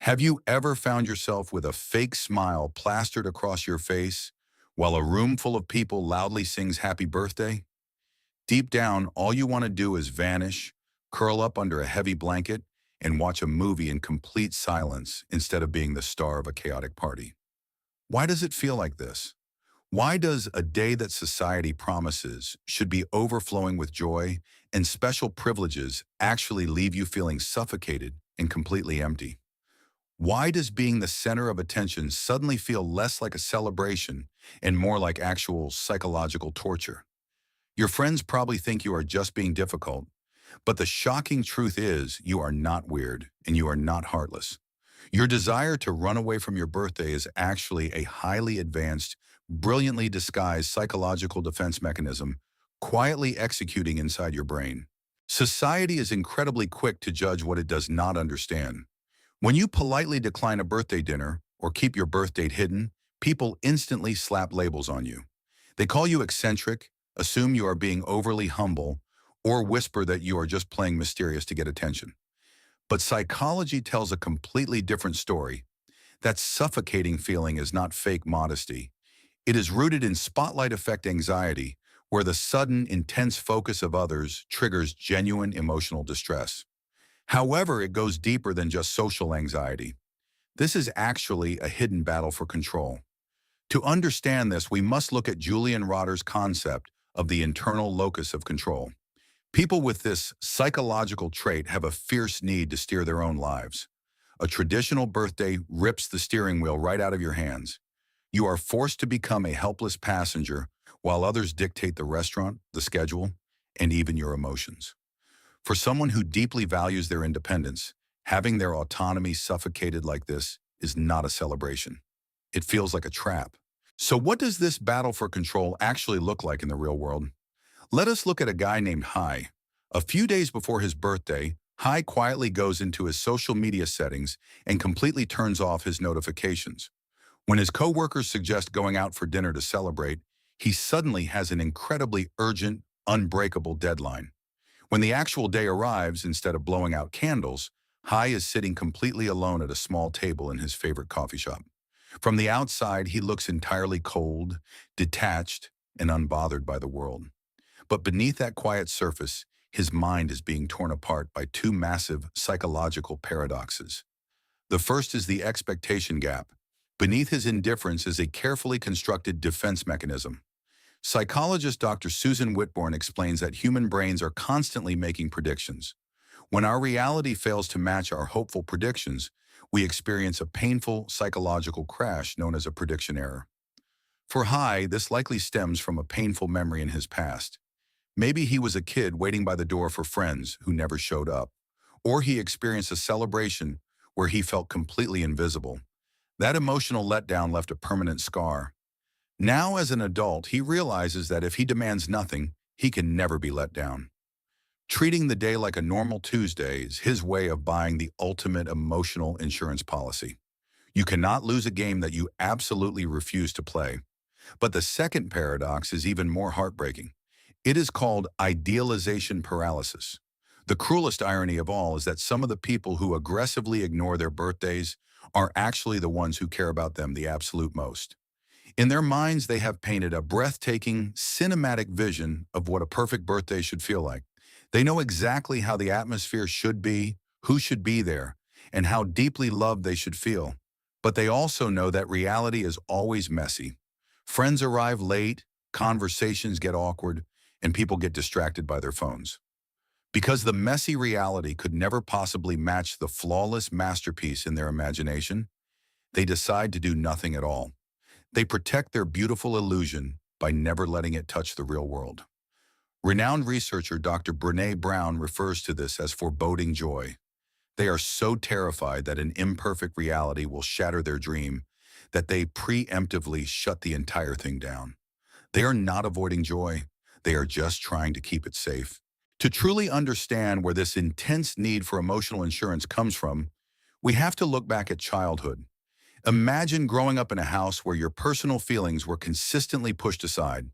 Have you ever found yourself with a fake smile plastered across your face while a room full of people loudly sings happy birthday? Deep down, all you want to do is vanish, curl up under a heavy blanket, and watch a movie in complete silence instead of being the star of a chaotic party. Why does it feel like this? Why does a day that society promises should be overflowing with joy and special privileges actually leave you feeling suffocated and completely empty? Why does being the center of attention suddenly feel less like a celebration and more like actual psychological torture? Your friends probably think you are just being difficult, but the shocking truth is you are not weird and you are not heartless. Your desire to run away from your birthday is actually a highly advanced, brilliantly disguised psychological defense mechanism quietly executing inside your brain. Society is incredibly quick to judge what it does not understand. When you politely decline a birthday dinner or keep your birth date hidden, people instantly slap labels on you. They call you eccentric, assume you are being overly humble, or whisper that you are just playing mysterious to get attention. But psychology tells a completely different story. That suffocating feeling is not fake modesty. It is rooted in spotlight effect anxiety, where the sudden, intense focus of others triggers genuine emotional distress. However, it goes deeper than just social anxiety. This is actually a hidden battle for control. To understand this, we must look at Julian Rotter's concept of the internal locus of control. People with this psychological trait have a fierce need to steer their own lives. A traditional birthday rips the steering wheel right out of your hands. You are forced to become a helpless passenger while others dictate the restaurant, the schedule, and even your emotions. For someone who deeply values their independence, having their autonomy suffocated like this is not a celebration. It feels like a trap. So what does this battle for control actually look like in the real world? Let us look at a guy named Hai. A few days before his birthday, Hai quietly goes into his social media settings and completely turns off his notifications. When his coworkers suggest going out for dinner to celebrate, he suddenly has an incredibly urgent, unbreakable deadline. When the actual day arrives, instead of blowing out candles, Hai is sitting completely alone at a small table in his favorite coffee shop. From the outside, he looks entirely cold, detached, and unbothered by the world. But beneath that quiet surface, his mind is being torn apart by two massive psychological paradoxes. The first is the expectation gap. Beneath his indifference is a carefully constructed defense mechanism. Psychologist Dr. Susan Whitbourne explains that human brains are constantly making predictions. When our reality fails to match our hopeful predictions, we experience a painful psychological crash known as a prediction error. For Hai, this likely stems from a painful memory in his past. Maybe he was a kid waiting by the door for friends who never showed up, or he experienced a celebration where he felt completely invisible. That emotional letdown left a permanent scar. Now, as an adult, he realizes that if he demands nothing, he can never be let down. Treating the day like a normal Tuesday is his way of buying the ultimate emotional insurance policy. You cannot lose a game that you absolutely refuse to play. But the second paradox is even more heartbreaking. It is called idealization paralysis. The cruelest irony of all is that some of the people who aggressively ignore their birthdays are actually the ones who care about them the absolute most. In their minds, they have painted a breathtaking, cinematic vision of what a perfect birthday should feel like. They know exactly how the atmosphere should be, who should be there, and how deeply loved they should feel. But they also know that reality is always messy. Friends arrive late, conversations get awkward, and people get distracted by their phones. Because the messy reality could never possibly match the flawless masterpiece in their imagination, they decide to do nothing at all. They protect their beautiful illusion by never letting it touch the real world. Renowned researcher Dr. Brené Brown refers to this as foreboding joy. They are so terrified that an imperfect reality will shatter their dream that they preemptively shut the entire thing down. They are not avoiding joy. They are just trying to keep it safe. To truly understand where this intense need for emotional insurance comes from, we have to look back at childhood. Imagine growing up in a house where your personal feelings were consistently pushed aside.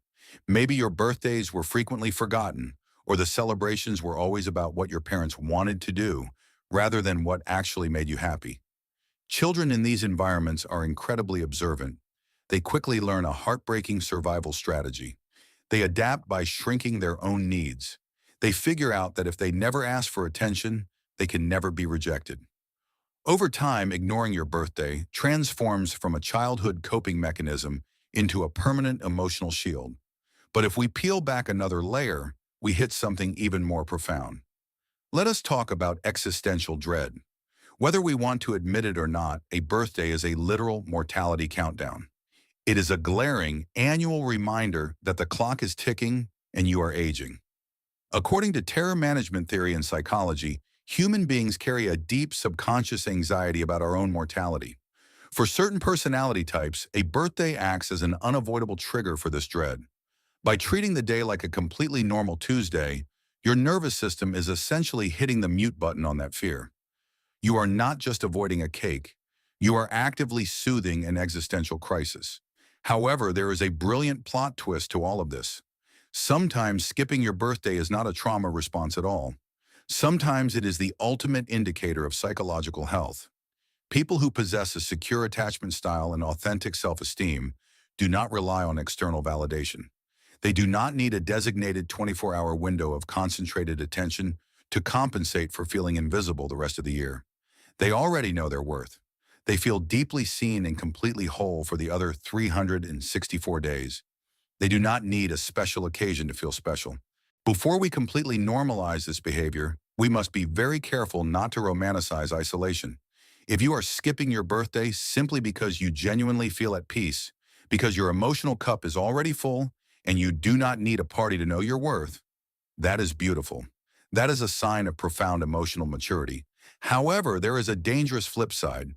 Maybe your birthdays were frequently forgotten, or the celebrations were always about what your parents wanted to do, rather than what actually made you happy. Children in these environments are incredibly observant. They quickly learn a heartbreaking survival strategy. They adapt by shrinking their own needs. They figure out that if they never ask for attention, they can never be rejected. Over time, ignoring your birthday transforms from a childhood coping mechanism into a permanent emotional shield. But if we peel back another layer, we hit something even more profound. Let us talk about existential dread. Whether we want to admit it or not, a birthday is a literal mortality countdown. It is a glaring annual reminder that the clock is ticking and you are aging. According to terror management theory and psychology, human beings carry a deep subconscious anxiety about our own mortality. For certain personality types, a birthday acts as an unavoidable trigger for this dread. By treating the day like a completely normal Tuesday, your nervous system is essentially hitting the mute button on that fear. You are not just avoiding a cake, you are actively soothing an existential crisis. However, there is a brilliant plot twist to all of this. Sometimes skipping your birthday is not a trauma response at all. Sometimes it is the ultimate indicator of psychological health. People who possess a secure attachment style and authentic self-esteem do not rely on external validation. They do not need a designated 24-hour window of concentrated attention to compensate for feeling invisible the rest of the year. They already know their worth. They feel deeply seen and completely whole for the other 364 days. They do not need a special occasion to feel special. Before we completely normalize this behavior, we must be very careful not to romanticize isolation. If you are skipping your birthday simply because you genuinely feel at peace, because your emotional cup is already full, and you do not need a party to know your worth, that is beautiful. That is a sign of profound emotional maturity. However, there is a dangerous flip side.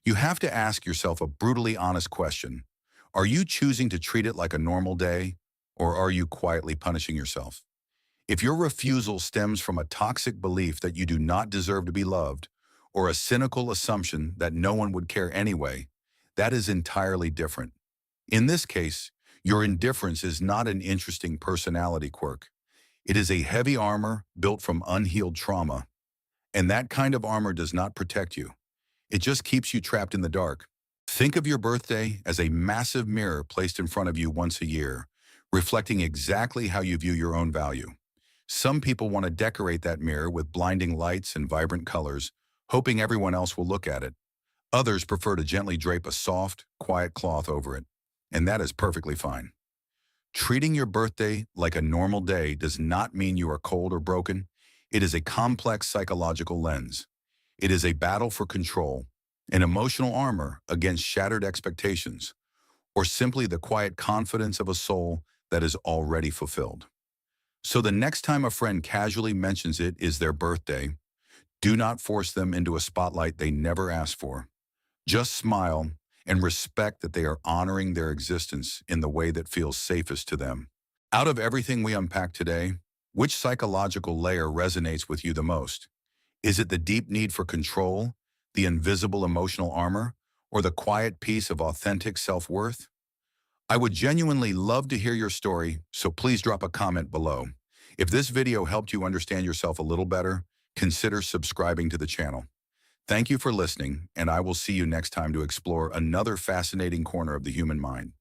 You have to ask yourself a brutally honest question. Are you choosing to treat it like a normal day, or are you quietly punishing yourself? If your refusal stems from a toxic belief that you do not deserve to be loved, or a cynical assumption that no one would care anyway, that is entirely different. In this case, your indifference is not an interesting personality quirk. It is a heavy armor built from unhealed trauma, and that kind of armor does not protect you. It just keeps you trapped in the dark. Think of your birthday as a massive mirror placed in front of you once a year, reflecting exactly how you view your own value. Some people want to decorate that mirror with blinding lights and vibrant colors, hoping everyone else will look at it. Others prefer to gently drape a soft, quiet cloth over it, and that is perfectly fine. Treating your birthday like a normal day does not mean you are cold or broken. It is a complex psychological lens. It is a battle for control, an emotional armor against shattered expectations, or simply the quiet confidence of a soul that is already fulfilled. So the next time a friend casually mentions it is their birthday, do not force them into a spotlight they never asked for. Just smile and respect that they are honoring their existence in the way that feels safest to them. Out of everything we unpacked today, which psychological layer resonates with you the most? Is it the deep need for control, the invisible emotional armor, or the quiet peace of authentic self-worth? I would genuinely love to hear your story, so please drop a comment below. If this video helped you understand yourself a little better, consider subscribing to the channel. Thank you for listening, and I will see you next time to explore another fascinating corner of the human mind.